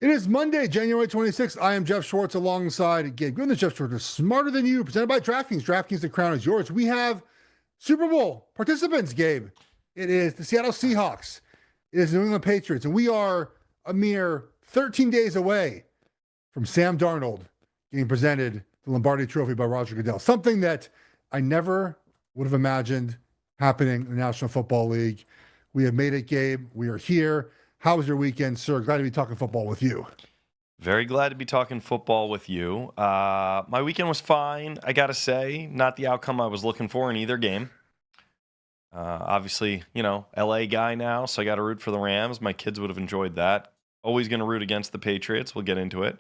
It is Monday, January 26th. I am Geoff Schwartz alongside Gabe Goodwin. Geoff Schwartz is smarter than you, presented by DraftKings. DraftKings, the crown is yours. We have Super Bowl participants, Gabe. It is the Seattle Seahawks. It is the New England Patriots. And we are a mere 13 days away from Sam Darnold getting presented the Lombardi Trophy by Roger Goodell. Something that I never would have imagined happening in the National Football League. We have made it, Gabe. We are here. How was your weekend, sir? Glad to be talking football with you. Very glad to be talking football with you. My weekend was fine, I got to say. Not the outcome I was looking for in either game. Obviously, LA guy now, so I got to root for the Rams. My kids would have enjoyed that. Always going to root against the Patriots. We'll get into it.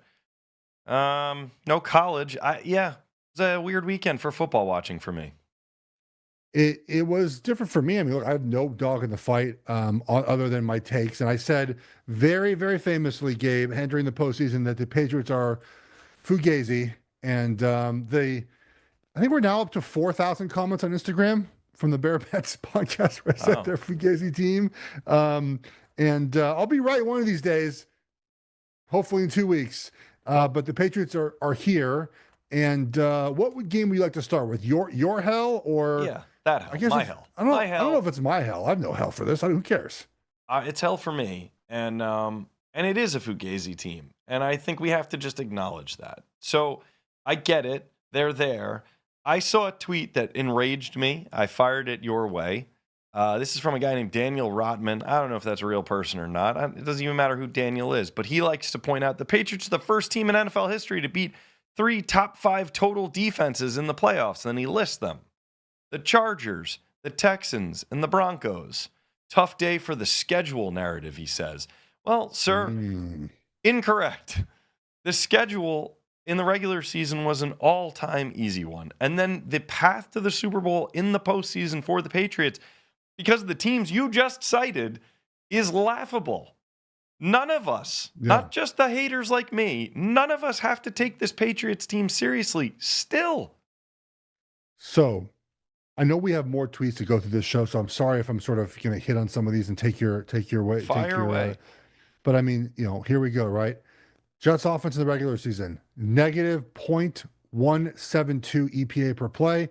No college. It was a weird weekend for football watching for me. It was different for me. I mean, look, I have no dog in the fight other than my takes. And I said very, very famously, Gabe, entering the postseason, that the Patriots are fugazi. And I think we're now up to 4,000 comments on Instagram from the Bear Pets podcast where I said they're fugazi team. I'll be right one of these days, hopefully in 2 weeks. But the Patriots are here. And what game would you like to start with? Your hell or... Yeah. That hell, I guess my hell. I don't know if it's my hell. I have no hell for this. Who cares? It's hell for me, and it is a fugazi team, and I think we have to just acknowledge that. So I get it; they're there. I saw a tweet that enraged me. I fired it your way. This is from a guy named Daniel Rotman. I don't know if that's a real person or not. It doesn't even matter who Daniel is, but he likes to point out the Patriots are the first team in NFL history to beat 3 top 5 total defenses in the playoffs. And then he lists them. The Chargers, the Texans, and the Broncos. Tough day for the schedule narrative, he says. Well, sir, incorrect. The schedule in the regular season was an all-time easy one. And then the path to the Super Bowl in the postseason for the Patriots, because of the teams you just cited, is laughable. None of us, not just the haters like me, none of us have to take this Patriots team seriously still. So... I know we have more tweets to go through this show, so I'm sorry if I'm sort of going to hit on some of these and take your way. Fire away. But I mean, here we go, right? Jets offense in the regular season, negative 0.172 EPA per play.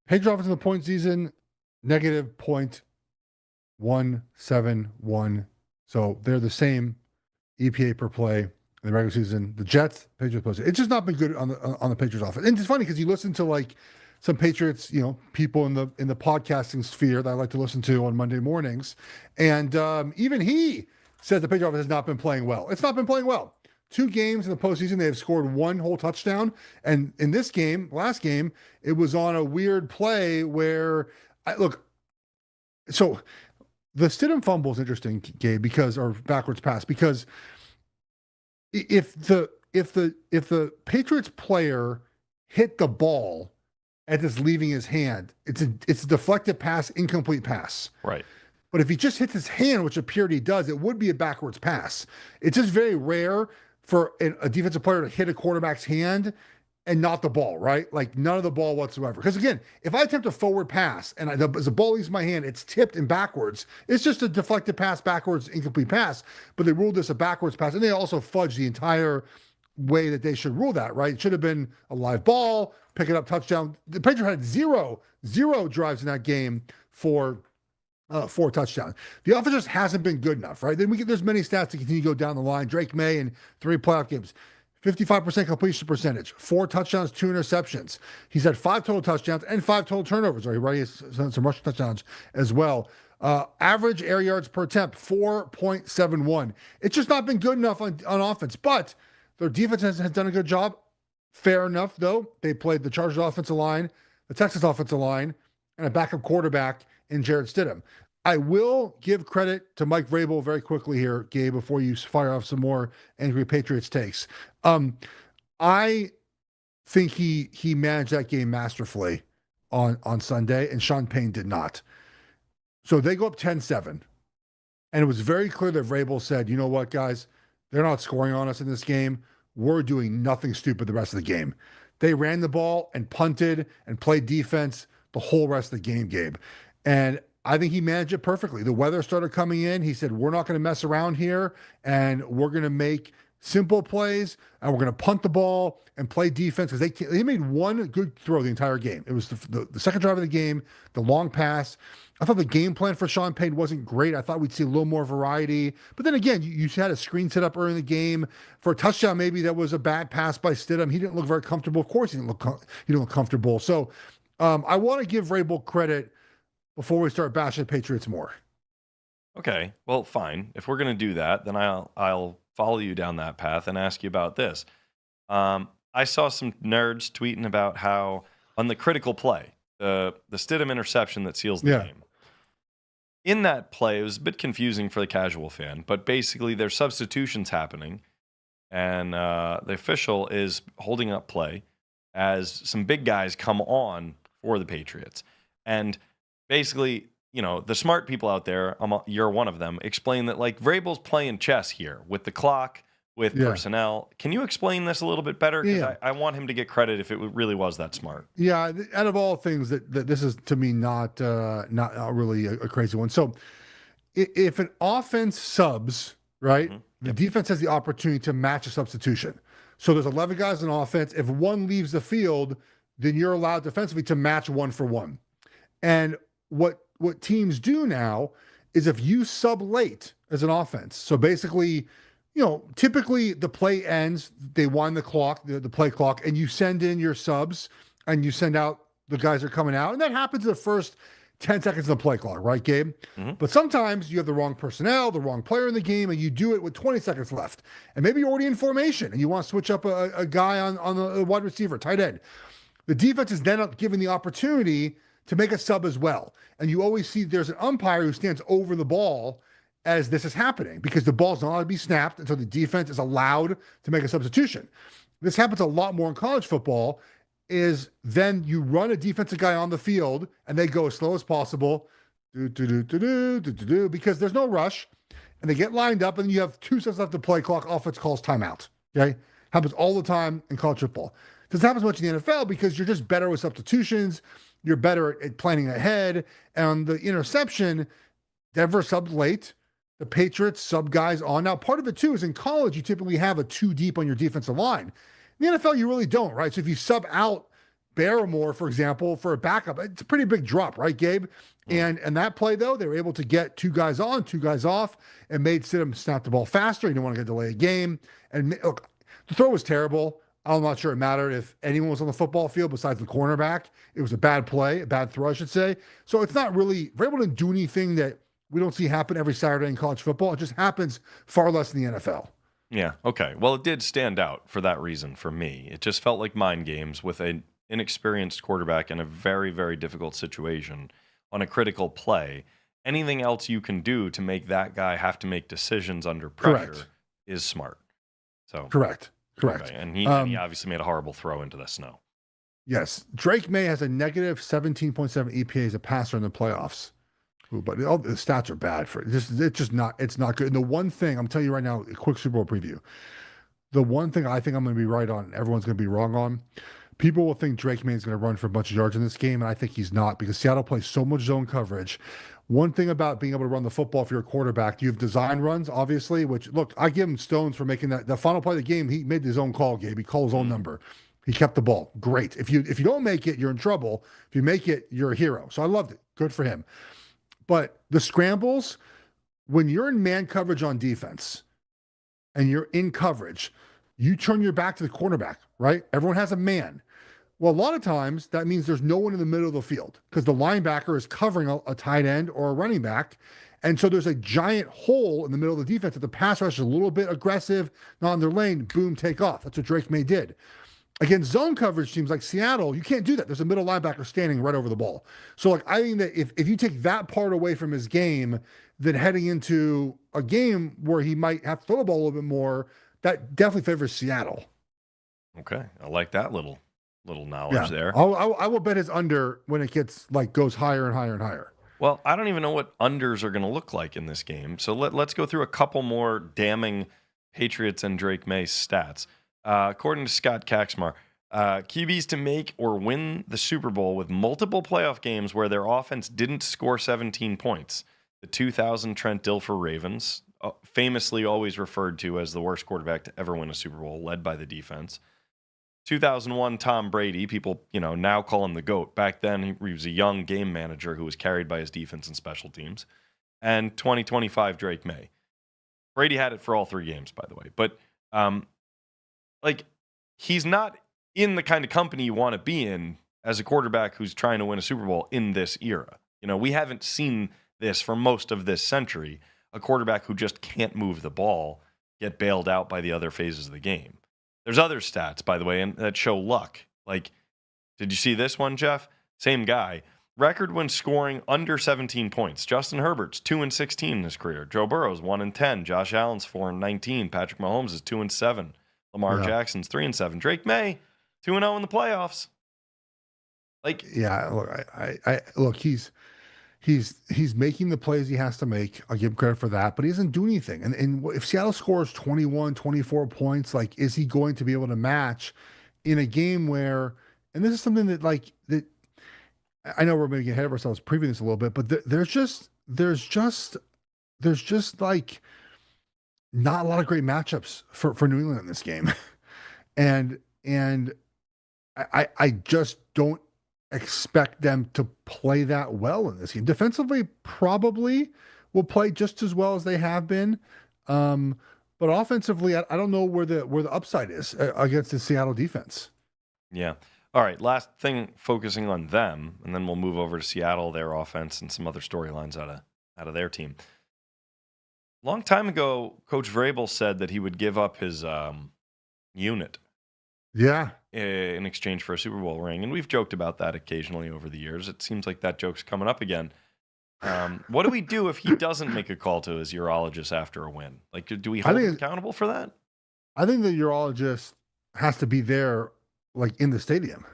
Patriots offense in the point season, negative 0.171. So they're the same EPA per play in the regular season. The Jets, Patriots postseason. It's just not been good on the Patriots offense. And it's funny because you listen to some Patriots, people in the podcasting sphere that I like to listen to on Monday mornings. And even he says the Patriots offense has not been playing well. It's not been playing well. 2 games in the postseason, they have scored 1 whole touchdown. And in this game, last game, it was on a weird play where, so the Stidham fumble is interesting, Gabe, or backwards pass, because if the Patriots player hit the ball as it's leaving his hand, it's a deflected pass, incomplete pass. Right. But if he just hits his hand, which appeared he does, it would be a backwards pass. It's just very rare for a defensive player to hit a quarterback's hand and not the ball, right? Like none of the ball whatsoever. Because again, if I attempt a forward pass and as the ball leaves my hand, it's tipped and backwards. It's just a deflected pass, backwards, incomplete pass. But they ruled this a backwards pass, and they also fudged the entire way that they should rule that, right? It should have been a live ball, pick it up, touchdown. The Patriots had zero drives in that game for 4 touchdowns. The offense just hasn't been good enough, right? Then there's many stats to continue to go down the line. Drake May in 3 playoff games, 55% completion percentage, 4 touchdowns, 2 interceptions. He's had 5 total touchdowns and 5 total turnovers. Right, he has some rushing touchdowns as well. Average air yards per attempt, 4.71. It's just not been good enough on offense, but their defense has done a good job. Fair enough, though. They played the Chargers offensive line, the Texans offensive line, and a backup quarterback in Jarrett Stidham. I will give credit to Mike Vrabel very quickly here, Gabe, before you fire off some more angry Patriots takes. I think he managed that game masterfully on Sunday, and Sean Payne did not. So they go up 10-7. And it was very clear that Vrabel said, you know what, guys? They're not scoring on us in this game. We're doing nothing stupid the rest of the game. They ran the ball and punted and played defense the whole rest of the game, Gabe. And I think he managed it perfectly. The weather started coming in. He said, we're not going to mess around here, and we're going to make simple plays, and we're going to punt the ball and play defense, because they made one good throw the entire game. It was the second drive of the game, the long pass. I thought the game plan for Sean Payton wasn't great. I thought we'd see a little more variety. But then again, you had a screen set up early in the game for a touchdown. Maybe that was a bad pass by Stidham. He didn't look very comfortable. Of course, he didn't look comfortable. So I want to give Vrabel credit before we start bashing the Patriots more. Okay, well, fine. If we're going to do that, then I'll follow you down that path and ask you about this. I saw some nerds tweeting about how on the critical play, the Stidham interception that seals the game. In that play, it was a bit confusing for the casual fan, but basically there's substitutions happening, and the official is holding up play as some big guys come on for the Patriots. And basically, the smart people out there, you're one of them, explain that like Vrabel's playing chess here with the clock, with personnel. Can you explain this a little bit better? Because I want him to get credit if it really was that smart. Yeah, out of all things, that this is to me not really a crazy one. So if an offense subs, right, the defense has the opportunity to match a substitution. So there's 11 guys on offense. If one leaves the field, then you're allowed defensively to match 1 for 1. And what teams do now is if you sub late as an offense, so basically, typically the play ends, they wind the clock, the play clock, and you send in your subs and you send out the guys that are coming out. And that happens in the first 10 seconds of the play clock, right, Gabe? But sometimes you have the wrong personnel, the wrong player in the game, and you do it with 20 seconds left. And maybe you're already in formation and you want to switch up a guy on the wide receiver, tight end. The defense is then given the opportunity to make a sub as well. And you always see there's an umpire who stands over the ball as this is happening, because the ball's not allowed to be snapped until the defense is allowed to make a substitution. This happens a lot more in college football, is then you run a defensive guy on the field and they go as slow as possible, because there's no rush, and they get lined up, and you have 2 seconds left to play clock, offense calls timeout. Okay? Happens all the time in college football. Doesn't happen as much in the NFL because you're just better with substitutions. You're better at planning ahead. And the interception, Denver subbed late. The Patriots sub guys on. Now, part of it, too, is in college, you typically have a 2 deep on your defensive line. In the NFL, you really don't, right? So if you sub out Barrymore, for example, for a backup, it's a pretty big drop, right, Gabe? And that play, though, they were able to get 2 guys on, 2 guys off, and made Stidham snap the ball faster. He didn't want to get delay a game. And look, the throw was terrible. I'm not sure it mattered if anyone was on the football field besides the cornerback. It was a bad play, a bad throw, I should say. So it's not really, Vrabel didn't do anything that we don't see happen every Saturday in college football. It just happens far less in the NFL. Yeah, okay. Well, it did stand out for that reason for me. It just felt like mind games with an inexperienced quarterback in a very, very difficult situation on a critical play. Anything else you can do to make that guy have to make decisions under pressure is smart. So Correct. Okay. And he obviously made a horrible throw into the snow. Yes. Drake May has a negative 17.7 EPA as a passer in the playoffs. Ooh, but all the stats are bad for it. It's not good. And the one thing, I'm telling you right now, a quick Super Bowl preview. The one thing I think I'm going to be right on, everyone's going to be wrong on, people will think Drake May is going to run for a bunch of yards in this game, and I think he's not, because Seattle plays so much zone coverage. One thing about being able to run the football if you're a quarterback, you have design runs, obviously, which, look, I give him stones for making that. The final play of the game, he made his own call, Gabe. He called his own number. He kept the ball. Great. If you don't make it, you're in trouble. If you make it, you're a hero. So I loved it. Good for him. But the scrambles, when you're in man coverage on defense and you're in coverage, you turn your back to the cornerback, right? Everyone has a man. Well, a lot of times that means there's no one in the middle of the field because the linebacker is covering a tight end or a running back. And so there's a giant hole in the middle of the defense that the pass rush is a little bit aggressive, not in their lane, boom, take off. That's what Drake May did. Against zone coverage teams like Seattle, you can't do that. There's a middle linebacker standing right over the ball. So like I think that if you take that part away from his game, then heading into a game where he might have to throw the ball a little bit more, that definitely favors Seattle. Okay. I like that little knowledge there. I will bet his under when it gets goes higher and higher and higher. Well, I don't even know what unders are going to look like in this game. So let's go through a couple more damning Patriots and Drake May stats. According to Scott Kaczmar, QBs to make or win the Super Bowl with multiple playoff games where their offense didn't score 17 points. The 2000 Trent Dilfer Ravens, famously always referred to as the worst quarterback to ever win a Super Bowl, led by the defense. 2001 Tom Brady, people now call him the GOAT. Back then, he was a young game manager who was carried by his defense and special teams. And 2025 Drake May. Brady had it for all 3 games, by the way. But he's not in the kind of company you want to be in as a quarterback who's trying to win a Super Bowl in this era. We haven't seen this for most of this century, a quarterback who just can't move the ball get bailed out by the other phases of the game. There's other stats, by the way, and that show luck. Did you see this one, Jeff? Same guy. Record when scoring under 17 points. Justin Herbert's 2-16 in his career. Joe Burrow's 1-10. Josh Allen's 4-19. Patrick Mahomes is 2-7. Lamar Jackson's 3-7. Drake May 2-0 in the playoffs. Look, he's making the plays he has to make. I'll give him credit for that, but he doesn't do anything. And if Seattle scores 21, 24 points, is he going to be able to match in a game where? And this is something that I know we're maybe ahead of ourselves previewing this a little bit, but there's just not a lot of great matchups for New England in this game, and I just don't expect them to play that well in this game. Defensively, probably will play just as well as they have been, but offensively, I don't know where the upside is against the Seattle defense. Yeah. All right, last thing, focusing on them, and then we'll move over to Seattle, their offense, and some other storylines out of their team. Long time ago, Coach Vrabel said that he would give up his unit, in exchange for a Super Bowl ring, and we've joked about that occasionally over the years. It seems like that joke's coming up again. What do we do if he doesn't make a call to his urologist after a win? Do we hold him accountable for that? I think the urologist has to be there. In the stadium.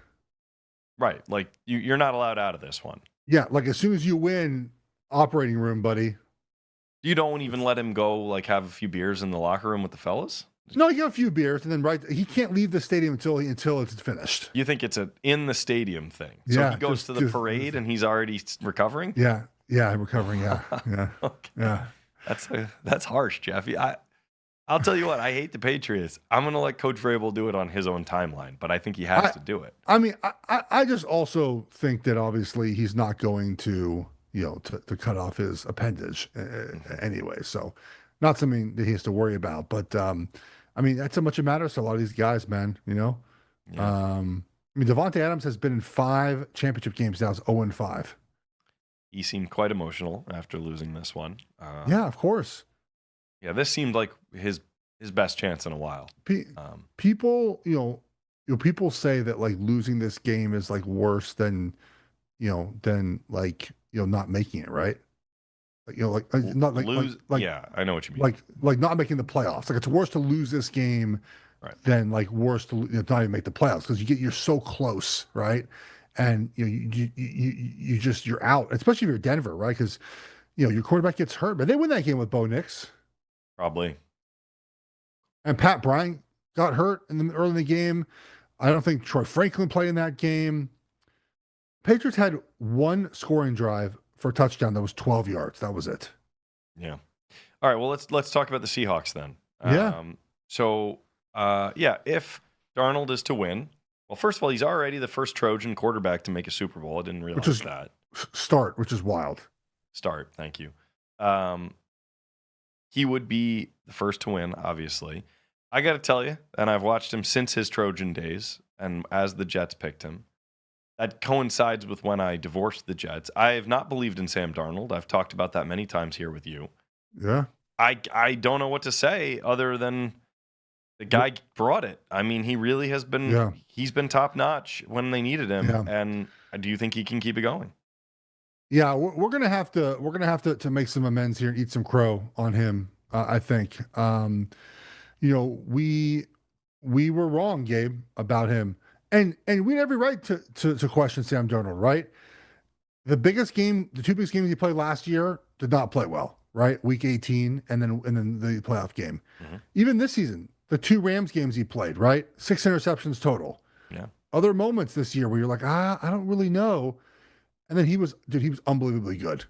Right. You're not allowed out of this one. Yeah. As soon as you win, operating room, buddy. You don't even let him go, have a few beers in the locker room with the fellas? No, you get a few beers, and then he can't leave the stadium until it's finished. You think it's a in the stadium thing? So he goes to the parade and he's already recovering? Yeah. Yeah, I'm recovering, yeah. Yeah. Okay. Yeah. That's harsh, Jeffy. I'll tell you what, I hate the Patriots. I'm going to let Coach Vrabel do it on his own timeline, but I think he has to do it. I mean, I just also think that obviously he's not going to, to cut off his appendage anyway. So not something that he has to worry about. But, I mean, that's how much it matters to a lot of these guys, man, Yeah. I mean, Devontae Adams has been in 5 championship games now. It's 0-5. He seemed quite emotional after losing this one. Yeah, of course. Yeah, this seemed like his best chance in a while. People, people say that losing this game is worse than, not making it, right? Not yeah, I know what you mean. Not making the playoffs. It's worse to lose this game than worse to not even make the playoffs because you're so close, right? And you're out, especially if you're Denver, right? Because your quarterback gets hurt, but they win that game with Bo Nix. Probably. And Pat Bryant got hurt early in the game. I don't think Troy Franklin played in that game. Patriots had 1 scoring drive for a touchdown that was 12 yards. That was it. Yeah. All right. Well, let's talk about the Seahawks then. Yeah. If Darnold is to win, well, first of all, he's already the first Trojan quarterback to make a Super Bowl. I didn't realize that. Which is wild. Thank you. He would be the first to win, obviously. I got to tell you, and I've watched him since his Trojan days, and as the Jets picked him, that coincides with when I divorced the Jets. I have not believed in Sam Darnold. I've talked about that many times here with you. Yeah. I don't know what to say other than the guy brought it. I mean, he really has been. He's been top notch when they needed him. Yeah. And do you think he can keep it going? Yeah, we're gonna have to make some amends here and eat some crow on him. I think. We were wrong, Gabe, about him, and we had every right to question Sam Darnold, right? The 2 biggest games he played last year did not play well, right? Week 18, and then the playoff game. Mm-hmm. Even this season, the 2 Rams games he played, right? 6 interceptions total. Yeah. Other moments this year where you're like, I don't really know. And then he was unbelievably good.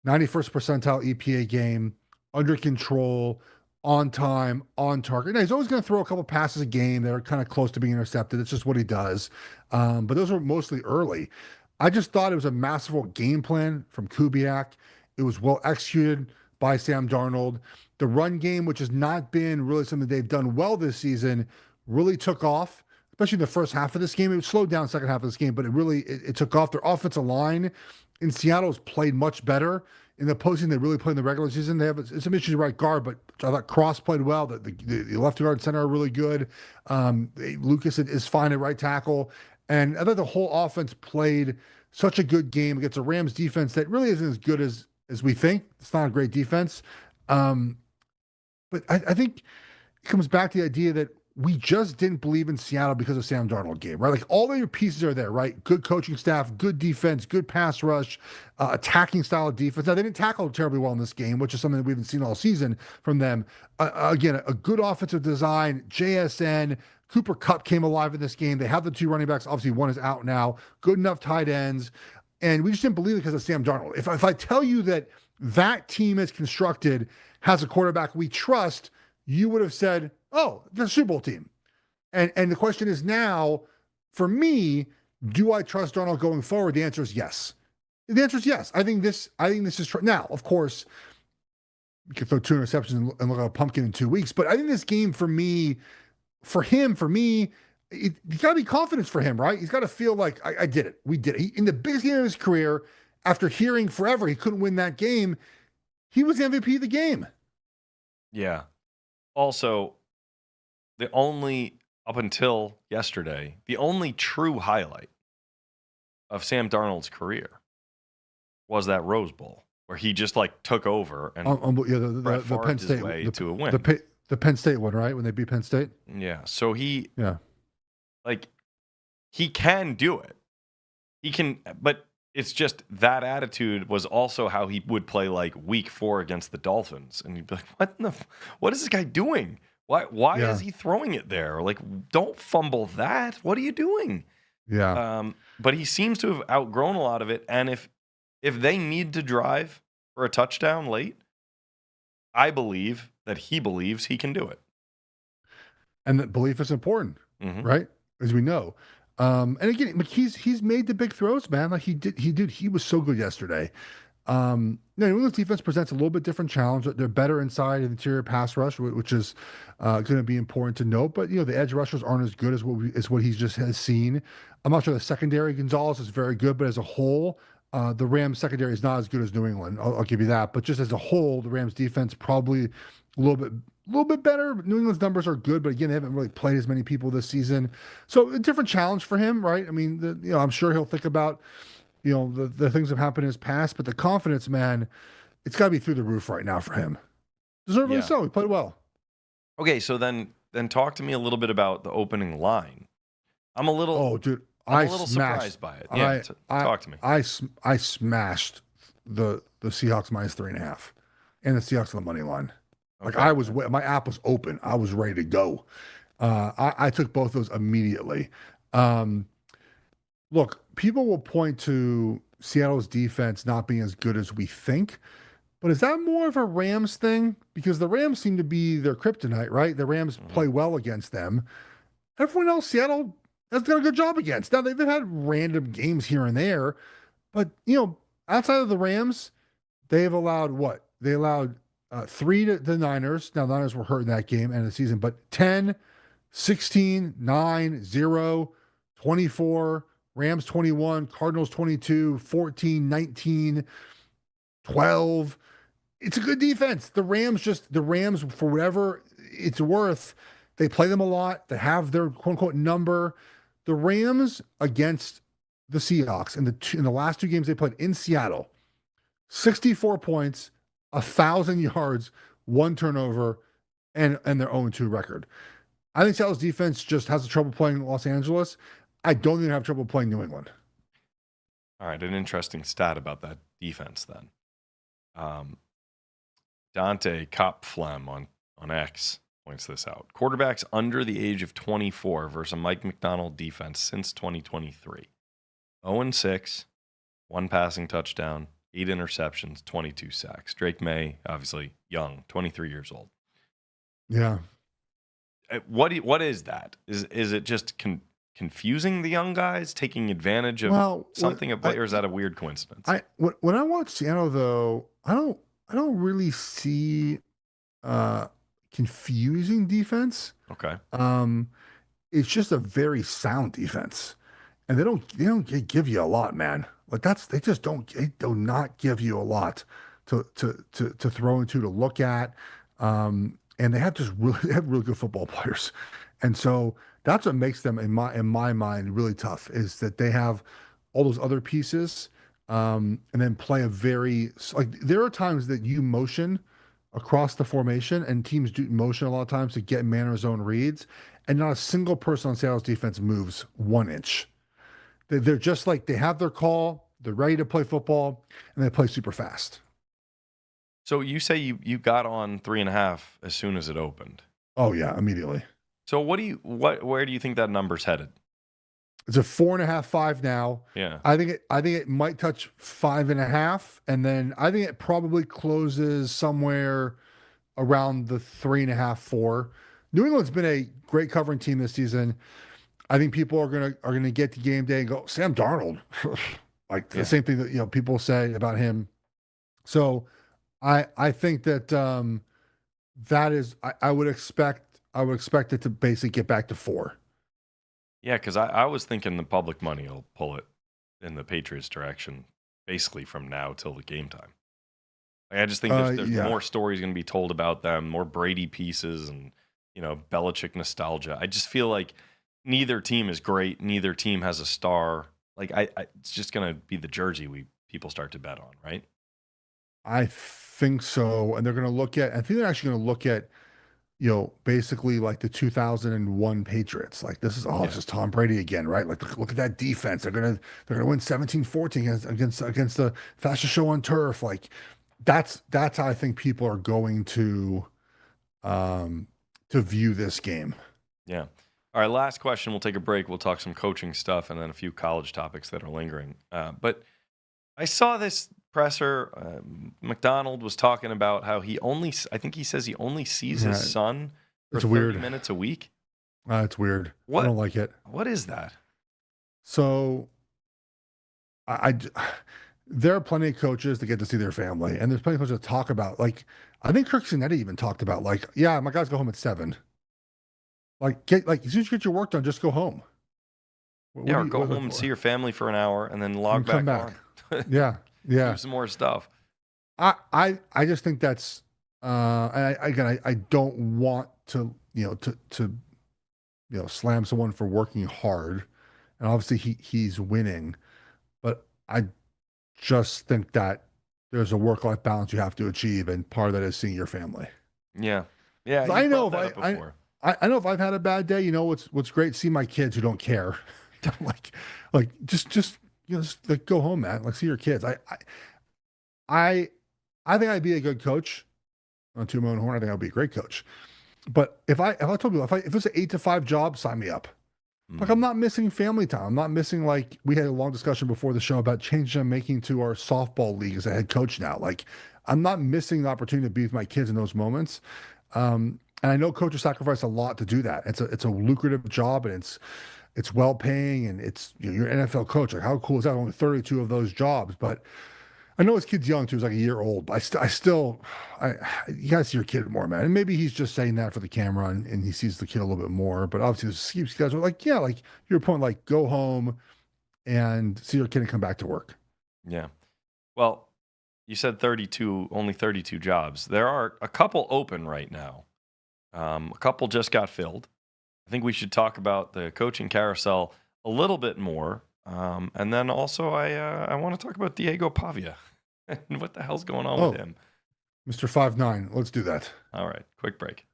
91st percentile EPA game, under control, on time, on target. Now, he's always going to throw a couple passes a game that are kind of close to being intercepted. It's just what he does. But those were mostly early. I just thought it was a masterful game plan from Kubiak. It was well executed by Sam Darnold. The run game, which has not been really something they've done well this season, really took off, especially in the first half of this game. It slowed down second half of this game, but it took off. Their offensive line in Seattle has played much better. In the postseason, they really played in the regular season. They have some issues right guard, but I thought Cross played well. The left guard and center are really good. Lucas is fine at right tackle. And I thought the whole offense played such a good game against a Rams defense that really isn't as good as we think. It's not a great defense. But I think it comes back to the idea that we just didn't believe in Seattle because of Sam Darnold game, right? Like all of your pieces are there, right? Good coaching staff, good defense, good pass rush, attacking style of defense. Now, they didn't tackle terribly well in this game, which is something that we haven't seen all season from them. Again, a good offensive design, JSN, Cooper Kupp came alive in this game. They have the two running backs. Obviously, one is out now. Good enough tight ends. And we just didn't believe it because of Sam Darnold. If I tell you that team is constructed, has a quarterback we trust, you would have said, oh, the Super Bowl team. And the question is now, for me, do I trust Darnold going forward? The answer is yes. The answer is yes. I think this is now, of course, you can throw 2 interceptions and look like a pumpkin in 2 weeks. But I think this game for me, you got to be confidence for him, right? He's got to feel like I did it. We did it. In the biggest game of his career, after hearing forever he couldn't win that game, he was MVP of the game. Yeah. Also, up until yesterday, the only true highlight of Sam Darnold's career was that Rose Bowl where he just like took over and the Penn State way to a win. The Penn State one, right? When they beat Penn State. Yeah. So he can do it. He can, but it's just that attitude was also how he would play like week 4 against the Dolphins, and you'd be like, what is this guy doing? Why is he throwing it there? Like, don't fumble that. What are you doing? Yeah. But he seems to have outgrown a lot of it. And if they need to drive for a touchdown late, I believe that he believes he can do it. And that belief is important, right? As we know. And again, he's made the big throws, man. Like he was so good yesterday. New England's defense presents a little bit different challenge. They're better inside interior pass rush, which is going to be important to note. But the edge rushers aren't as good as what he's just has seen. I'm not sure the secondary. Gonzalez is very good, but as a whole, the Rams secondary is not as good as New England. I'll give you that. But just as a whole, the Rams defense probably a little bit better. New England's numbers are good, but again, they haven't really played as many people this season. So a different challenge for him, right? I mean, I'm sure he'll think about the things that have happened in his past, but the confidence, man, it's got to be through the roof right now for him. Deservedly so. He played well. Okay, so then talk to me a little bit about the opening line. I'm a little surprised by it. Yeah, talk to me. I smashed the Seahawks minus 3.5 and the Seahawks on the money line. Okay. Like my app was open. I was ready to go. I took both those immediately. Look, people will point to Seattle's defense not being as good as we think, but is that more of a Rams thing? Because the Rams seem to be their kryptonite, right? The Rams play well against them. Everyone else, Seattle has done a good job against. Now, they've had random games here and there, but, outside of the Rams, they've allowed what? They allowed 3 to the Niners. Now, the Niners were hurt in that game end of the season, but 10, 16, 9, 0, 24, Rams 21, Cardinals 22, 14, 19, 12. It's a good defense. The Rams, for whatever it's worth, they play them a lot. They have their quote unquote number. The Rams against the Seahawks in the last 2 games they played in Seattle, 64 points, 1,000 yards, 1 turnover, and their 0-2 record. I think Seattle's defense just has trouble playing in Los Angeles. I don't even have trouble playing New England. All right, an interesting stat about that defense then. Dante Kopflem on X points this out. Quarterbacks under the age of 24 versus a Mike McDonald defense since 2023. 0-6, 1 passing touchdown, 8 interceptions, 22 sacks. Drake May, obviously young, 23 years old. Yeah. What is that? Is it just confusing the young guys, taking advantage of something, or is that a weird coincidence? When I watch Seattle, though, I don't really see confusing defense. Okay. It's just a very sound defense, and they don't give you a lot, man. Like they just they do not give you a lot to throw into, to look at. And they have they have really good football players, and so that's what makes them in my mind really tough, is that they have all those other pieces, and then play a very, like, there are times that you motion across the formation, and teams do motion a lot of times to get man or zone reads, and not a single person on Seattle's defense moves 1 inch. They're just like, they have their call, they're ready to play football, and they play super fast. So you say you got on 3.5 as soon as it opened. Oh yeah, immediately. So where do you think that number's headed? It's a 4.5, 5 now. Yeah. I think it might touch 5.5, and then I think it probably closes somewhere around the 3.5, 4. New England's been a great covering team this season. I think people are gonna get to game day and go, Sam Darnold, like the same thing that people say about him. So I think that that is, I would expect it to basically get back to 4. Yeah, because I was thinking the public money will pull it in the Patriots' direction basically from now till the game time. Like, I just think there's more stories going to be told about them, more Brady pieces, and Belichick nostalgia. I just feel like neither team is great. Neither team has a star. Like it's just going to be the jersey people start to bet on, right? I think so, and they're going to look at. I think they're actually going to look at, basically like the 2001 Patriots. Like, this is Tom Brady again, right? Like, look at that defense. They're gonna win 17-14 against the fastest show on turf. Like, that's how I think people are going to view this game. Yeah. All right. Last question. We'll take a break. We'll talk some coaching stuff and then a few college topics that are lingering. But I saw this presser. McDonald was talking about how I think he says he only sees his son for 30 minutes a week. It's weird. I don't like it. What is that? So there are plenty of coaches that get to see their family, and there's plenty of coaches that talk about, like, I think Kirk Cinetti even talked about, like, yeah, my guys go home at 7. Like, as soon as you get your work done, just go home. Or go home and see your family for an hour and then log back on. Yeah. Do some more stuff. I just think that's I don't want to slam someone for working hard, and obviously he's winning, but I just think that there's a work-life balance you have to achieve, and part of that is seeing your family. Yeah. I know if I've had a bad day, what's great, see my kids who don't care. like just like, go home, man. Like, see your kids. I think I'd be a good coach. On to my own horn, I think I'd be a great coach. But if I told you, if it's an 8 to 5 job, sign me up. Like, I'm not missing family time. I'm not missing, like, we had a long discussion before the show about changes I'm making to our softball league as a head coach now. Like, I'm not missing the opportunity to be with my kids in those moments. And I know coaches sacrifice a lot to do that. It's a lucrative job, and it's well paying, and it's, you're an NFL coach. Like, how cool is that? Only 32 of those jobs, but I know his kid's young too. He's like a year old, but you gotta see your kid more, man. And maybe he's just saying that for the camera, and he sees the kid a little bit more. But obviously, these guys are like, yeah, like your point, like, go home and see your kid and come back to work. Yeah. Well, you said 32, only 32 jobs. There are a couple open right now. A couple just got filled. I think we should talk about the coaching carousel a little bit more. And then also I want to talk about Diego Pavia and what the hell's going on with him. Mr. 5'9". Let's do that. All right. Quick break.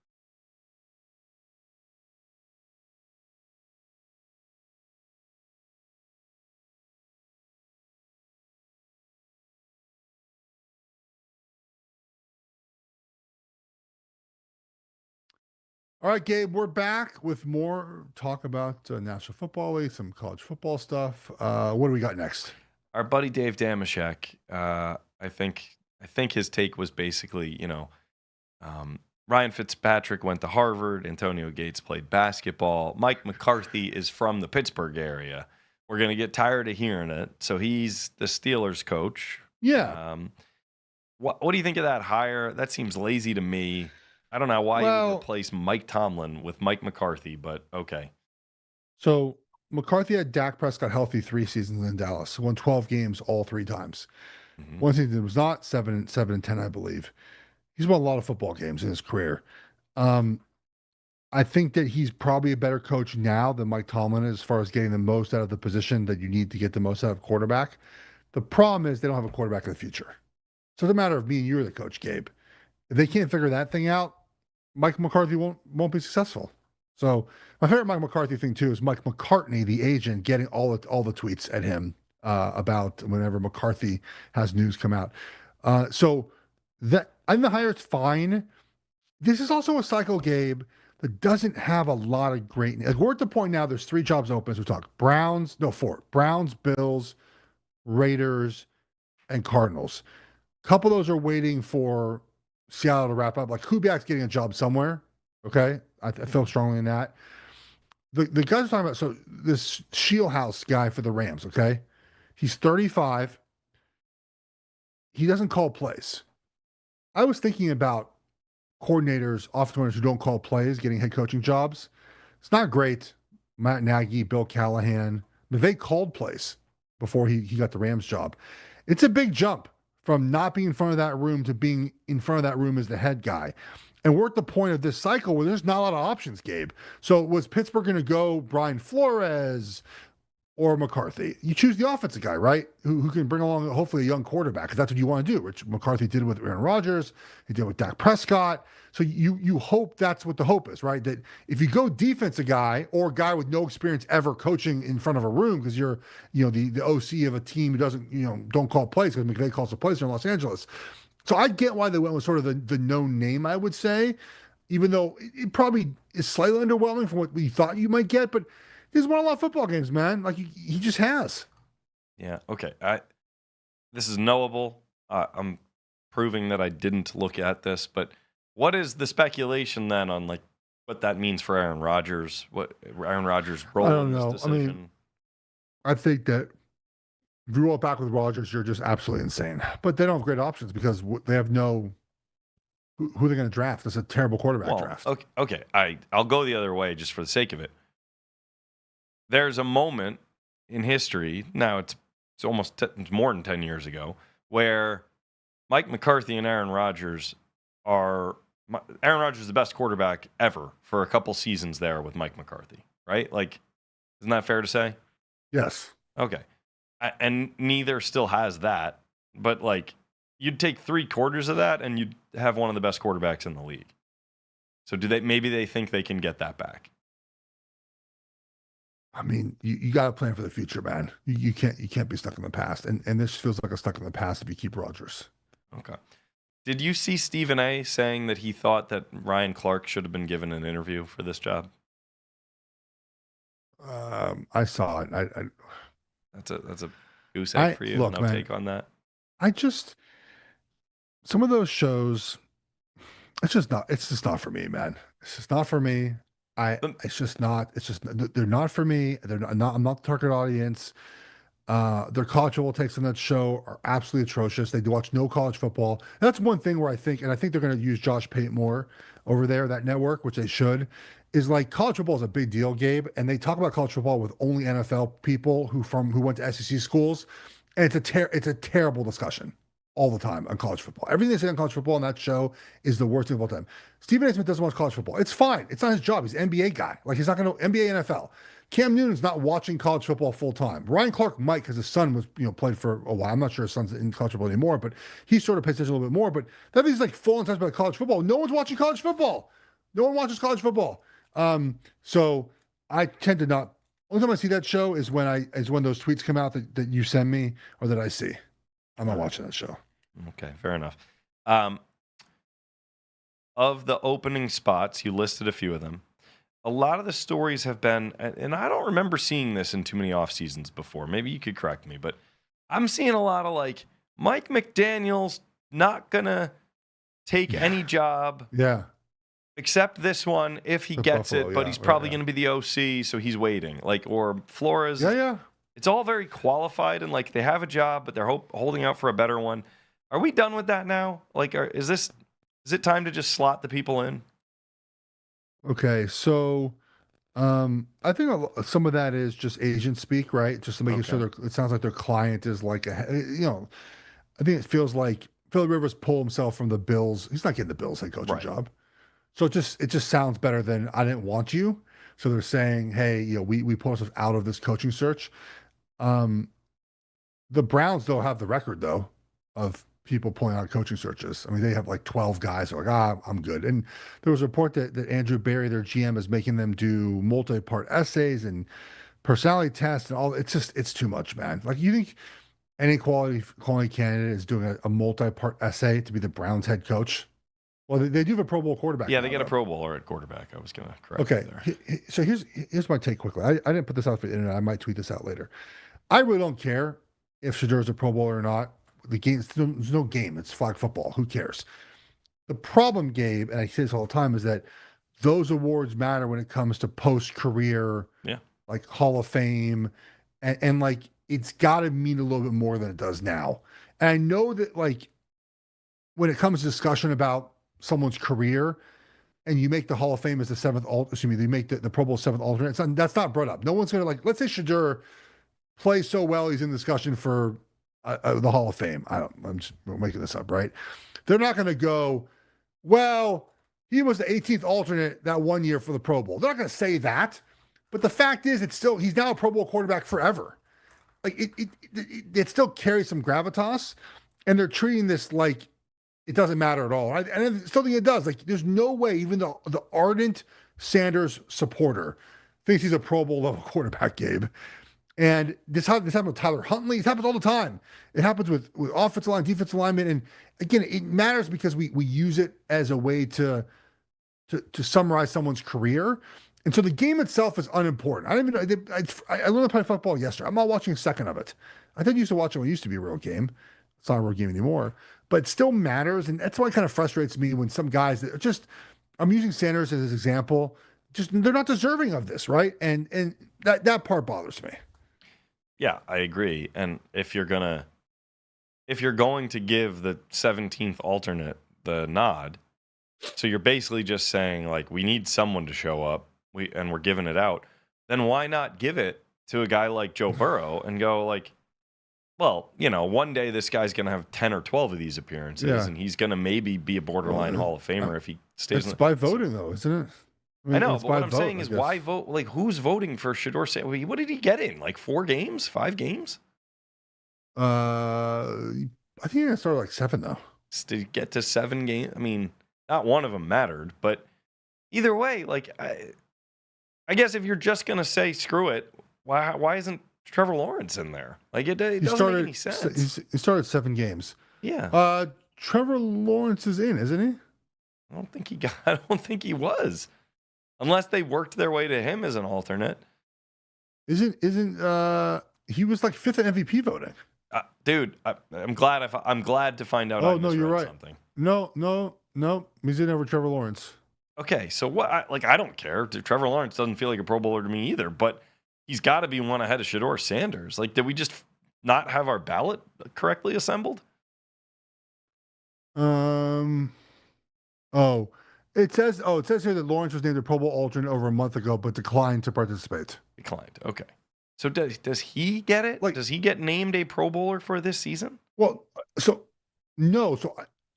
All right, Gabe, we're back with more talk about National Football League, some college football stuff. What do we got next? Our buddy Dave Damashek, I think his take was basically, um, Ryan Fitzpatrick went to Harvard, Antonio Gates played basketball, Mike McCarthy is from the Pittsburgh area. We're gonna get tired of hearing it. So he's the Steelers coach. Yeah. Um, what do you think of that hire? That seems lazy to me. I don't know why you would Well, replace Mike Tomlin with Mike McCarthy, but okay. so McCarthy had Dak Prescott healthy 3 seasons in Dallas, won 12 games all 3 times. Hmm. One season was not 7-10, I believe. He's won a lot of football games in his career. Um, I think that he's probably a better coach now than Mike Tomlin is as far as getting the most out of the position that you need to get the most out of quarterback. The problem is they don't have a quarterback in the future. So it's a matter of me and you are the coach, Gabe. If they can't figure that thing out, Mike McCarthy won't be successful. So my favorite Mike McCarthy thing too is Mike McCartney, the agent, getting all the tweets at him about whenever McCarthy has news come out. So that I think the hire is fine. This is also a cycle, Gabe, that doesn't have a lot of great. Like we're at the point now. There's 3 jobs open. As we talk, four: Browns, Bills, Raiders, and Cardinals. A couple of those are waiting for Seattle to wrap up. Like Kubiak's getting a job somewhere. Okay, I feel strongly in that. The guys are talking about this Shieldhouse guy for the Rams. Okay, he's 35. He doesn't call plays. I was thinking about coordinators, offensive coordinators who don't call plays, getting head coaching jobs. It's not great. Matt Nagy, Bill Callahan, they called plays before he got the Rams job. It's a big jump from not being in front of that room to being in front of that room as the head guy. And we're at the point of this cycle where there's not a lot of options, Gabe. So was Pittsburgh going to go Brian Flores or McCarthy? You choose the offensive guy, right? Who can bring along hopefully a young quarterback, because that's what you want to do, which McCarthy did with Aaron Rodgers, he did with Dak Prescott. So you hope that's what the hope is, right? That if you go defensive guy or a guy with no experience ever coaching in front of a room because you're the OC of a team who doesn't don't call plays because McVay calls the plays in Los Angeles. So I get why they went with sort of the known name, I would say, even though it probably is slightly underwhelming from what we thought you might get, but he's won a lot of football games, man. Like he just has. Yeah. Okay. This is knowable. I'm proving that I didn't look at this, but what is the speculation then on like what that means for Aaron Rodgers? What Aaron Rodgers' I role don't in this know. I decision? mean, I think that if you roll it back with Rodgers, you're just absolutely insane. But they don't have great options because they have no who they're going to draft. It's a terrible quarterback Well, draft. okay. Okay. I'll go the other way just for the sake of it. There's a moment in history now. It's it's more than 10 years ago where Mike McCarthy and Aaron Rodgers Aaron Rodgers is the best quarterback ever for a couple seasons there with Mike McCarthy, right? Like, isn't that fair to say? Yes. Okay. And neither still has that, but like you'd take 3/4 of that and you'd have one of the best quarterbacks in the league. So maybe they think they can get that back. I mean, you got to plan for the future, man. You can't be stuck in the past, and this feels like a stuck in the past if you keep Rodgers. Okay. Did you see Stephen A saying that he thought that Ryan Clark should have been given an interview for this job? I saw it. That's a goose egg for you. Look, No man. take on that. I just some of those shows. It's just not. It's just not for me, man. It's just not for me. Um, It's just not. It's just. They're not for me. They're not. I'm not the target audience. Their college football takes on that show are absolutely atrocious. They do watch no college football. And that's one thing where I think they're going to use Josh Pate more over there, that network, which they should. Is like college football is a big deal, Gabe, and they talk about college football with only NFL people who went to SEC schools, and it's a terrible discussion all the time on college football. Everything they say on college football on that show is the worst thing of all time. Stephen A. Smith doesn't watch college football. It's fine. It's not his job. He's an NBA guy. Like he's not going to NBA NFL. Cam Newton's not watching college football full time. Ryan Clark might because his son was played for a while. I'm not sure his son's in college football anymore, but he sort of pays attention a little bit more. But that means he's like full on touch about college football. No one's watching college football. No one watches college football. So I tend to not. Only time I see that show is when those tweets come out that you send me or that I see. I'm not watching that show. Okay, fair enough. of the opening spots, you listed a few of them. A lot of the stories have been, and I don't remember seeing this in too many off seasons before. Maybe you could correct me, but I'm seeing a lot of like Mike McDaniel's not gonna take any job Yeah. except this one if he The gets Buffalo, it, but yeah, he's right, probably yeah. going to be the OC, so he's waiting. Like, or Flores. Yeah. It's all very qualified and like they have a job, but they're holding out for a better one. Are we done with that now? Like, is it time to just slot the people in? Okay. So, I think some of that is just agent speak, right? Just to making sure it sounds like their client is like I think it feels like Philip Rivers pulled himself from the Bills. He's not getting the Bills head coaching job. So it just sounds better than I didn't want you. So they're saying, hey, we pulled ourselves out of this coaching search. Um, the Browns don't have the record though of people pulling out coaching searches. I mean, they have like 12 guys who are like, I'm good. And there was a report that Andrew Berry, their GM, is making them do multi-part essays and personality tests and all. It's too much, man. Like, you think any quality candidate is doing a multi-part essay to be the Browns head coach? Well, they do have a Pro Bowl quarterback. Yeah, now, they get a though. Pro Bowler at quarterback. I was going to correct Okay, you there. so here's my take quickly. I didn't put this out for the internet. I might tweet this out later. I really don't care if Shadur's a Pro Bowler or not. The game, there's no game. It's flag football. Who cares? The problem, Gabe, and I say this all the time, is that those awards matter when it comes to post-career, like Hall of Fame, and like it's got to mean a little bit more than it does now. And I know that like when it comes to discussion about someone's career, and you make the Hall of Fame as the you make the Pro Bowl seventh alternate. That's not brought up. No one's going to like, let's say Shadur plays so well, he's in discussion for the Hall of Fame. I'm just making this up, right? They're not going to go, well, he was the 18th alternate that one year for the Pro Bowl. They're not going to say that. But the fact is, he's now a Pro Bowl quarterback forever. Like it still carries some gravitas, and they're treating this like it doesn't matter at all. And I still think it does. Like, there's no way even the ardent Sanders supporter thinks he's a Pro Bowl level quarterback, Gabe. And this happens with Tyler Huntley. It happens all the time. It happens with offensive line, defensive linemen. And again, it matters because we use it as a way to summarize someone's career. And so the game itself is unimportant. I don't even know. I learned to play football yesterday. I'm not watching a second of it. I think I used to watch it when it used to be a real game. It's not a real game anymore, but it still matters. And that's why it kind of frustrates me when some guys that are just, I'm using Sanders as an example, just they're not deserving of this, right? And that part bothers me. Yeah, I agree. And if you're going to give the 17th alternate the nod, so you're basically just saying like we need someone to show up, and we're giving it out, then why not give it to a guy like Joe Burrow and go like, well, one day this guy's going to have 10 or 12 of these appearances, and he's going to maybe be a borderline Hall of Famer if he stays. It's by voting, though, isn't it? I know, but what I'm saying is why vote? Like, who's voting for Shador Sanders? What did he get in? Like 4 games? 5 games? I think it started like 7, though. To get to 7 games? I mean, not one of them mattered, but either way, like, I guess if you're just going to say screw it, why isn't Trevor Lawrence in there? Like, it doesn't make any sense. He started 7 games. Yeah. Trevor Lawrence is in, isn't he? I don't think he was. Unless they worked their way to him as an alternate. Isn't he was like 5th in MVP voting? Dude, I'm glad to find out. Oh no, you're right. Something. No. He's in over Trevor Lawrence. Okay, so what? I don't care. Trevor Lawrence doesn't feel like a Pro Bowler to me either, but he's got to be one ahead of Shador Sanders. Like, did we just not have our ballot correctly assembled? It says here that Lawrence was named a Pro Bowl alternate over a month ago, but declined to participate. Declined. Okay. So does he get it? Like, does he get named a Pro Bowler for this season? Well, no.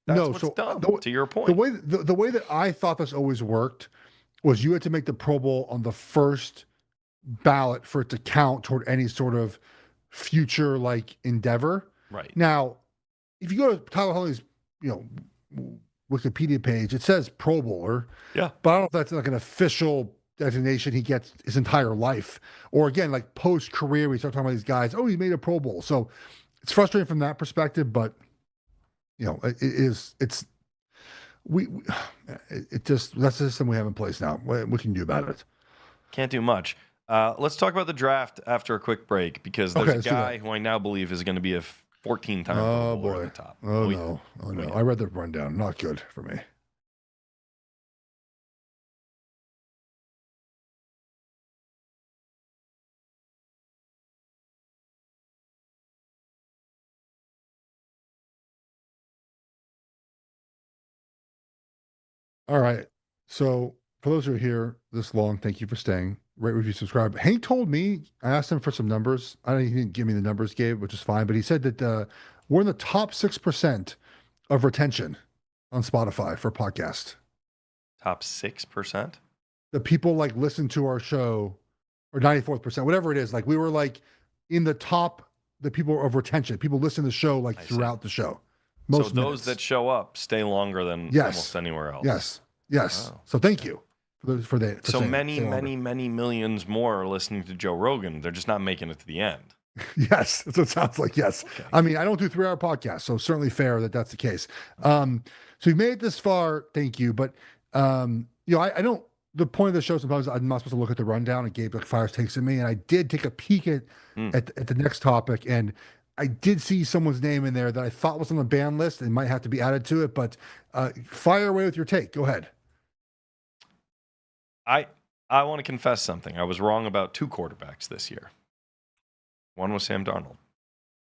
Dumb, to your point. The way that I thought this always worked was you had to make the Pro Bowl on the first ballot for it to count toward any sort of future like endeavor. Right. Now, if you go to Tyler Huntley's, Wikipedia page, it says Pro Bowler. Yeah. But I don't know if that's like an official designation he gets his entire life. Or again, like post-career, we start talking about these guys, he made a Pro Bowl. So it's frustrating from that perspective, but it's we it just that's the system we have in place now. What can you do about it? Can't do much. Let's talk about the draft after a quick break because there's Okay, a let's do guy that. who I now believe is going to be a 14-time Pro Oh Bowler at boy. the top. Oh We- no. Oh no. we- I read the rundown. Not good for me. All right. So for those who are here this long, thank you for staying. Rate, review, subscribe. Hank told me, I asked him for some numbers. I don't, he didn't give me the numbers, Gabe, which is fine. But he said that we're in the top 6% of retention on Spotify for podcast. Top 6%? The people like listen to our show, or 94th percent, whatever it is. Like we were like in the top, the people of retention. People listen to the show like I see. throughout the show. So Most those minutes. that show up stay longer than Yes. almost anywhere else. Yes. Yes. Wow. So thank you for So saying, many, saying longer. many millions more are listening to Joe Rogan. They're just not making it to the end. Yes, that's what it sounds like. Yes. Okay. I mean, I don't do 3-hour podcasts, so certainly fair that that's the case. So you've made it this far. Thank you. But, I don't, the point of the show, sometimes I'm not supposed to look at the rundown and Gabe like fires takes at me. And I did take a peek at the next topic. And I did see someone's name in there that I thought was on the ban list and might have to be added to it, but fire away with your take. Go ahead. I want to confess something. I was wrong about 2 quarterbacks this year. One was Sam Darnold.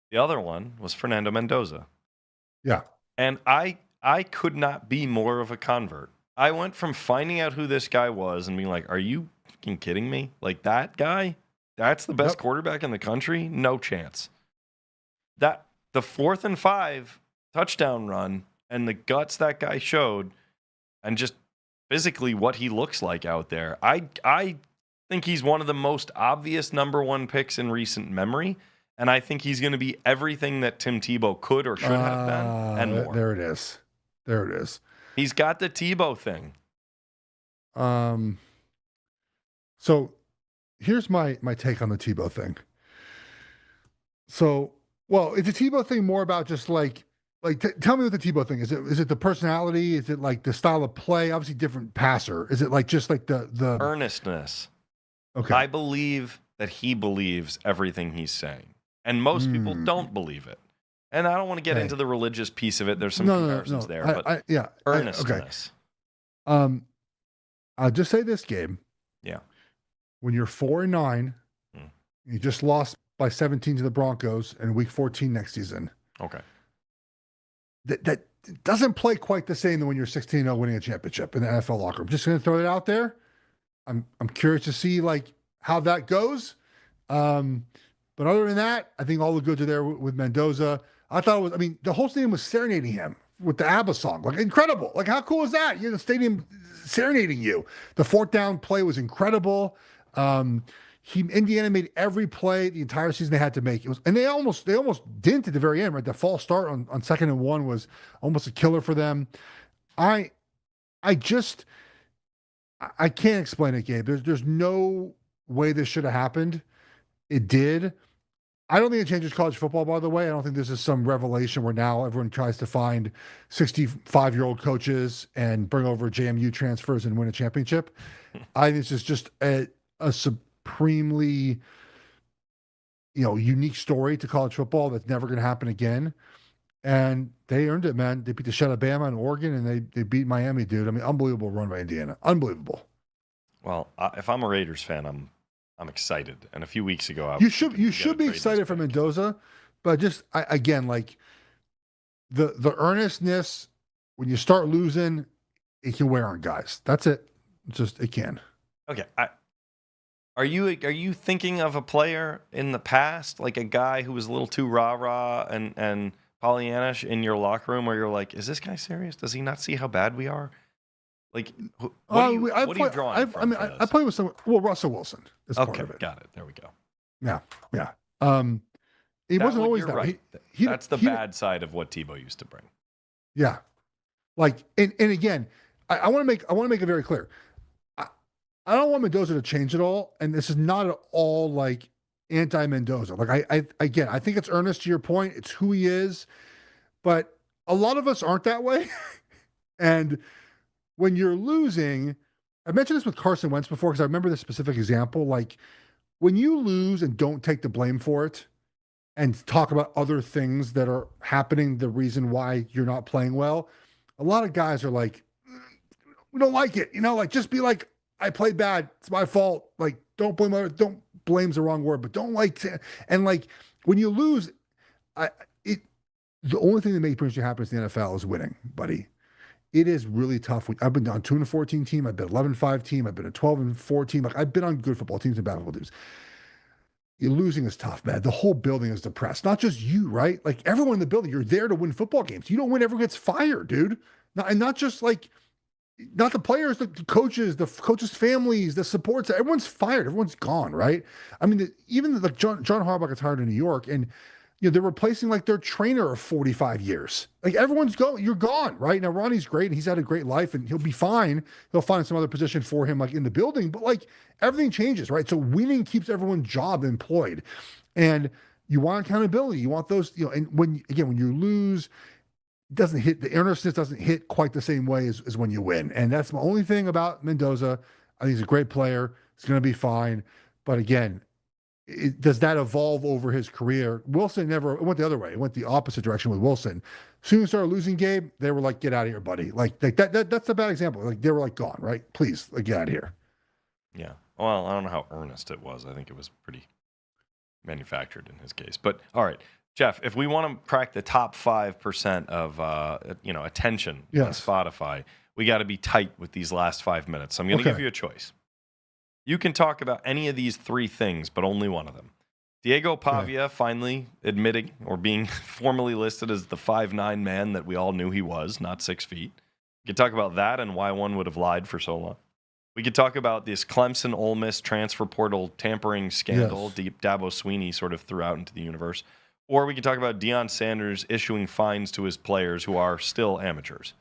The other one was Fernando Mendoza. Yeah. And I could not be more of a convert. I went from finding out who this guy was and being like, are you fucking kidding me? Like that guy? That's the best quarterback in the country? No chance. That the 4th and 5 touchdown run and the guts that guy showed and just physically what he looks like out there. I think he's one of the most obvious number 1 picks in recent memory. And I think he's going to be everything that Tim Tebow could or should have been and more. There it is. There it is. He's got the Tebow thing. So here's my take on the Tebow thing. So, well, is the Tebow thing more about just like tell me what the Tebow thing is? Is it the personality? Is it like the style of play? Obviously, different passer. Is it like just like the earnestness? Okay, I believe that he believes everything he's saying, and most people don't believe it. And I don't want to get into the religious piece of it. There's some comparisons there, but earnestness. I'll just say this, Gabe. Yeah. When you're 4-9, you just lost by 17 to the Broncos in Week 14 next season. Okay. That doesn't play quite the same than when you're 16-0 winning a championship in the NFL locker room. Just going to throw it out there. I'm curious to see like how that goes. But other than that, I think all the goods are there with Mendoza. I thought it was, I mean, the whole stadium was serenading him with the ABBA song. Like, incredible. Like, how cool is that? You have the stadium serenading you. The 4th down play was incredible. Indiana made every play the entire season they had to make. And they almost didn't at the very end, right? The false start on 2nd and 1 was almost a killer for them. I can't explain it, Gabe. There's no way this should have happened. It did. I don't think it changes college football, by the way. I don't think this is some revelation where now everyone tries to find 65-year-old coaches and bring over JMU transfers and win a championship. I think this is just a supremely, unique story to college football that's never going to happen again. And they earned it, man. They beat the shit out of Bama and Oregon, and they beat Miami, dude. I mean, unbelievable run by Indiana. Unbelievable. Well, if I'm a Raiders fan, I'm excited. And a few weeks ago, you should be excited for Mendoza, but just again, like the earnestness when you start losing, it can wear on guys. That's it. It can. Okay. Are you thinking of a player in the past, like a guy who was a little too rah-rah and Pollyannish in your locker room, where you're like, is this guy serious? Does he not see how bad we are? Like, what are you drawing from? I play with some. Well, Russell Wilson is part of it. Got it. There we go. Yeah. He wasn't always that. Right. That's the bad side of what Tebow used to bring. Yeah, like and again, I want to make it very clear. I don't want Mendoza to change it all, and this is not at all like anti-Mendoza. Like I think it's earnest to your point. It's who he is, but a lot of us aren't that way. And when you're losing, I mentioned this with Carson Wentz before because I remember this specific example. Like when you lose and don't take the blame for it and talk about other things that are happening, the reason why you're not playing well, a lot of guys are like, we don't like it. Like just be like, I played bad. It's my fault. Like, don't blame's the wrong word, but don't like, and like when you lose, I, it, the only thing that makes you happy in the NFL is winning, buddy. It is really tough. I've been on 2-14 team. I've been 11-5 team. I've been a 12-4 team. Like I've been on good football teams and bad football teams. You're losing is tough, man. The whole building is depressed. Not just you, right? Like everyone in the building, you're there to win football games. You don't win, everyone gets fired, dude. And not just like, not the players, the coaches' families, the supports. Everyone's fired. Everyone's gone, right? I mean, even the John Harbaugh gets hired in New York, and they're replacing like their trainer of 45 years. Like everyone's going, you're gone, right? Now Ronnie's great and he's had a great life and he'll be fine. They'll find some other position for him like in the building, but like everything changes, right? So winning keeps everyone's job employed. And you want accountability. You want those, and when you lose, it doesn't hit, the earnestness doesn't hit quite the same way as when you win. And that's the only thing about Mendoza. I think he's a great player. He's going to be fine. But again, does that evolve over his career? Wilson never, it went the other way. It went the opposite direction with Wilson. As soon as he started losing Gabe, they were like, get out of here, buddy. Like that's a bad example. Like they were like gone, right? Please, like, get out of here. Yeah. Well, I don't know how earnest it was. I think it was pretty manufactured in his case. But all right, Geoff, if we want to crack the top 5% of attention on Spotify, we got to be tight with these last 5 minutes. So I'm going to give you a choice. You can talk about any of these three things, but only one of them. Diego Pavia finally admitting or being formally listed as the 5'9" man that we all knew he was, not 6 feet. We could talk about that and why one would have lied for so long. We could talk about this Clemson Ole Miss transfer portal tampering scandal Dabo Sweeney sort of threw out into the universe. Or we could talk about Deion Sanders issuing fines to his players who are still amateurs.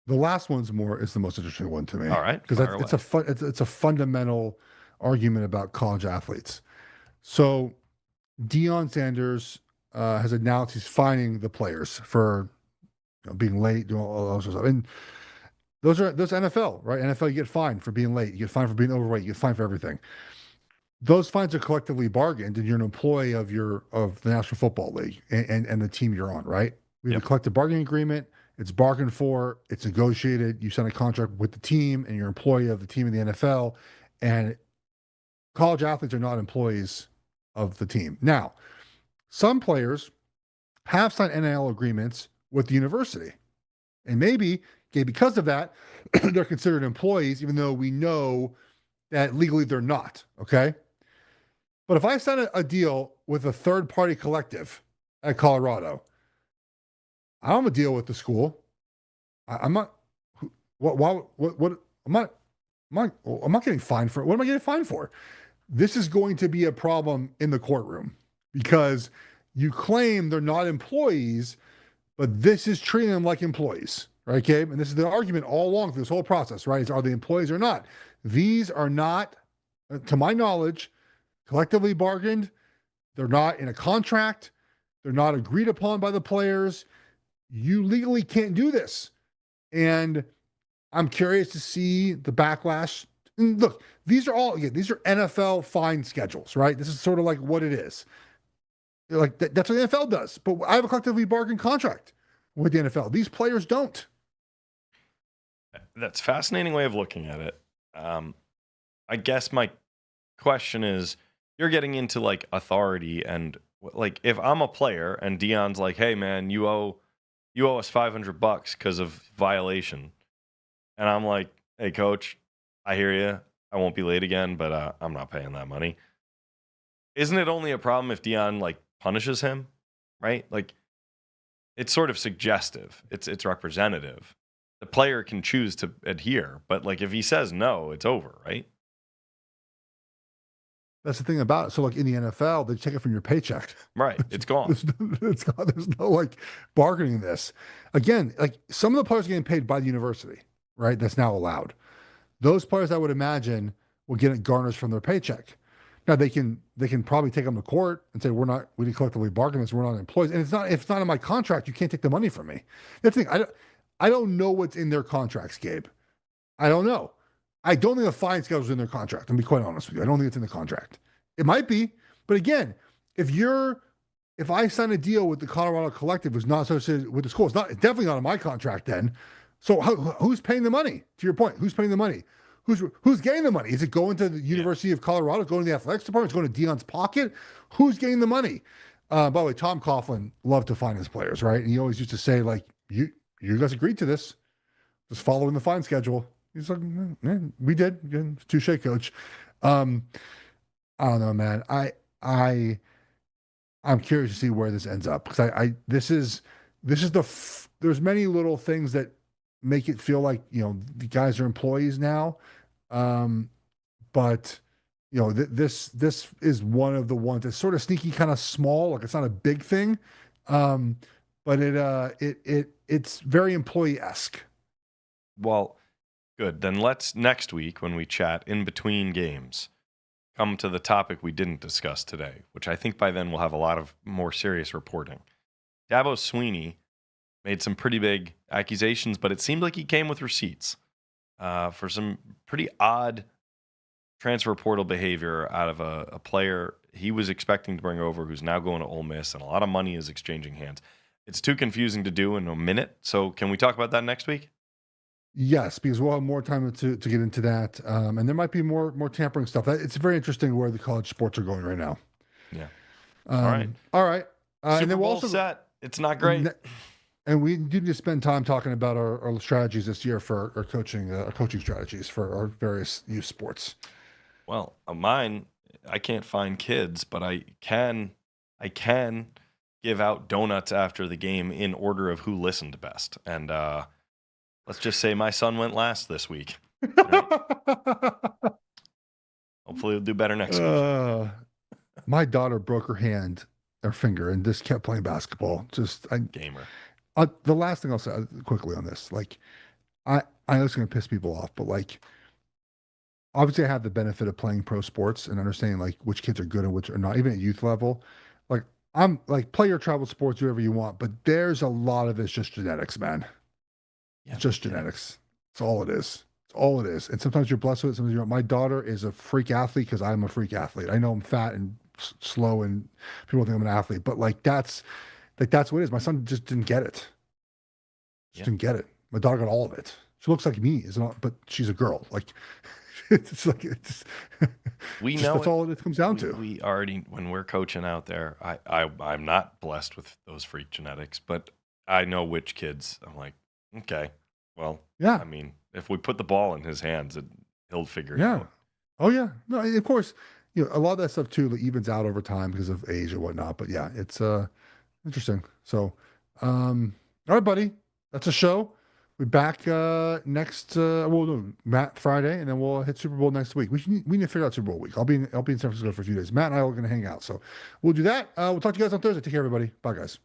The last one's is the most interesting one to me. All right, because it's a fundamental argument about college athletes. So Deion Sanders has announced he's fining the players for being late, doing all those stuff. And those NFL, right? NFL, you get fined for being late, you get fined for being overweight, you get fined for everything. Those fines are collectively bargained, and you're an employee of the National Football League and the team you're on, right? We have a collective bargaining agreement. It's bargained for. It's negotiated. You sign a contract with the team, and you're an employee of the team in the NFL. And college athletes are not employees of the team. Now, some players have signed NIL agreements with the university, and maybe because of that, they're considered employees, even though we know that legally they're not. Okay, but if I sign a deal with a third-party collective at Colorado, I don't have a deal with the school. I'm not. What? I'm not getting fined for it. What am I getting fined for? This is going to be a problem in the courtroom because you claim they're not employees, but this is treating them like employees, right, Gabe? And this is the argument all along through this whole process, right? Are they employees or not? These are not, to my knowledge, collectively bargained. They're not in a contract. They're not agreed upon by the players. You legally can't do this. And I'm curious to see the backlash. And look, these are NFL fine schedules, right? This is sort of like what it is. Like that's what the NFL does. But I have a collectively bargained contract with the NFL. These players don't. That's a fascinating way of looking at it. I guess my question is, you're getting into like authority, and like if I'm a player and Deion's like, hey man, you owe us $500 because of violation. And I'm like, hey, coach, I hear you. I won't be late again, but I'm not paying that money. Isn't it only a problem if Deion like punishes him, right? Like it's sort of suggestive. It's representative. The player can choose to adhere, but like if he says no, it's over, right? That's the thing about it. So, like in the NFL, they take it from your paycheck. Right. It's gone. It's gone. There's no like bargaining this. Again, like some of the players are getting paid by the university, right? That's now allowed. Those players, I would imagine, will get it garnished from their paycheck. Now they can probably take them to court and say we didn't collectively bargain this. We're not employees, and if it's not in my contract, you can't take the money from me. That's the thing. I don't know what's in their contracts, Gabe. I don't know. I don't think the fine schedule is in their contract. I'm be quite honest with you. I don't think it's in the contract. It might be, but again, if I sign a deal with the Colorado Collective who's not associated with the school, it's definitely not in my contract then. So who's paying the money? To your point, who's paying the money? Who's getting the money? Is it going to the University of Colorado, going to the athletics department, it's going to Dion's pocket? Who's getting the money? By the way, Tom Coughlin loved to fine his players, right? And he always used to say, like, you guys agreed to this. Just following the fine schedule. He's like, man, we did. Touche, coach. I don't know, man. I'm curious to see where this ends up because there's many little things that make it feel like the guys are employees now, but this is one of the ones that's sort of sneaky, kind of small, like it's not a big thing, but it's very employee-esque. Well, good. Then let's next week when we chat in between games come to the topic we didn't discuss today, which I think by then we'll have a lot of more serious reporting. Dabo Swinney made some pretty big accusations, but it seemed like he came with receipts for some pretty odd transfer portal behavior out of a player he was expecting to bring over who's now going to Ole Miss, and a lot of money is exchanging hands. It's too confusing to do in a minute, so can we talk about that next week? Yes, because we'll have more time to get into that, and there might be more tampering stuff. It's very interesting where the college sports are going right now. Yeah. All right. Super and then Bowl we'll also set. It's not great. And we need to spend time talking about our strategies this year for our coaching strategies for our various youth sports. Well, mine, I can't find kids, but I can give out donuts after the game in order of who listened best. And let's just say my son went last this week. Right? Hopefully he'll do better next week. My daughter broke her finger, and just kept playing basketball. Gamer. The last thing I'll say quickly on this, like, I know it's going to piss people off, but like, obviously I have the benefit of playing pro sports and understanding like which kids are good and which are not, even at youth level. Like, I'm like, play your travel sports, whoever you want, but there's a lot of it's just genetics, man. Yeah, it's just genetics. That's all it is. It's all it is. And sometimes you're blessed with it. Sometimes you're not. My daughter is a freak athlete because I'm a freak athlete. I know I'm fat and slow and people think I'm an athlete, but like that's what it is. My son just didn't get it. Didn't get it. My daughter got all of it. She looks like me, but she's a girl. Like, it's like we know that's all it comes down to. We already, when we're coaching out there, I'm not blessed with those freak genetics, but I know which kids. I'm like, okay, well, yeah. I mean, if we put the ball in his hands, he'll figure it out. Oh yeah. No, of course. A lot of that stuff too evens out over time because of age and whatnot. But yeah, it's interesting. So, all right, buddy, that's a show. We're back next. We'll do Matt Friday, and then we'll hit Super Bowl next week. We need to figure out Super Bowl week. I'll be in San Francisco for a few days. Matt and I are going to hang out, so we'll do that. We'll talk to you guys on Thursday. Take care, everybody. Bye, guys.